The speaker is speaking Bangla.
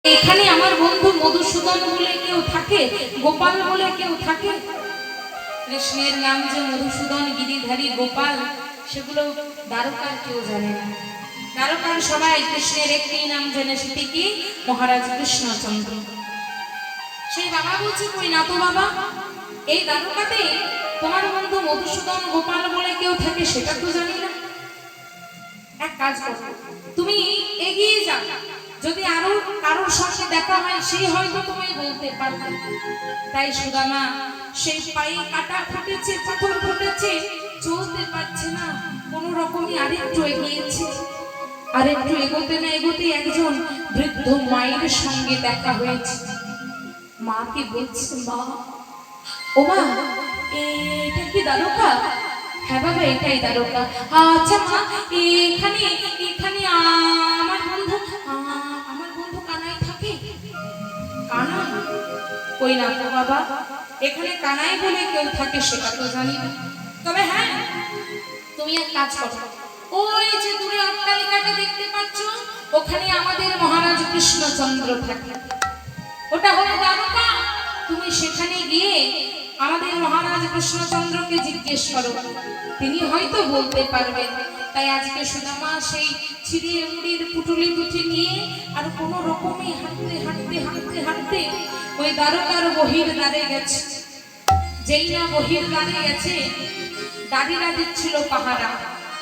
এখানে আমার বন্ধু মধুসূদন বলে কেউ থাকে, গোপাল বলে কেউ থাকে। কৃষ্ণের নাম যে মধুসূদন, গিরিধারী, গোপাল, সেগুলো দ্বারকার কেউ জানে না। দ্বারকার সবাই কৃষ্ণের একটি নাম জানে, সেটি কি? মহারাজ কৃষ্ণচন্দ্র। সেই বাবা বলছে, কই না তো বাবা, এই দ্বারকাতে তোমার বন্ধু মধুসূদন, গোপাল বলে কেউ থাকে, সেটা তো জানি না। এক কাজ করো, তুমি এগিয়ে যাও, যদি আরো কারোর সঙ্গে দেখা হয় সেই হয়তো তোমায় বলতে পারবে। তাই সুদামা সেই পায়ে কাটা ফুটেছে, পাথর ফুটেছে, চলতে পারছে না, কোন রকমই আরেকটু এগিয়েছে। আরেকটু এগোতে না এগোতে একজন বৃদ্ধ মায়ের সঙ্গে দেখা হয়েছে। মাকে বলছে, মা, ও মা, এটা কি দ্বারকা? হ্যাঁ বাবা, এটাই দ্বারকা। আচ্ছা মা, এখানে এখানে আমার বন্ধু কানাই থাকে। কানাই? কই না তো বাবা, এখানে কানাই বলে কেউ থাকে সেটা তো জানি না। তবে হ্যাঁ, তুমি এক কাজ করো, ওই যে দূরে অট্টালিকাটা দেখতে পাচ্ছ, ওখানে আমাদের মহারাজ কৃষ্ণচন্দ্র থাকে, ওটা হলো দ্বারকা। তুমি সেখানে গিয়ে আমাদের মহারাজ কৃষ্ণচন্দ্রকে জিজ্ঞেস করো, তিনি হয়তো বলতে পারবেন। তাই আজকে সুদামা সেই ছিঁড়ে মুড়ির পুটুলি দুটি নিয়ে আর কোনো রকমে হাঁটতে হাঁটতে হাঁটতে হাঁটতে ওই দ্বারকার বহির দ্বারে গেছে। যেই না বহির দ্বারে গেছে, দাঁড়িয়ে দিচ্ছিল পাহারা।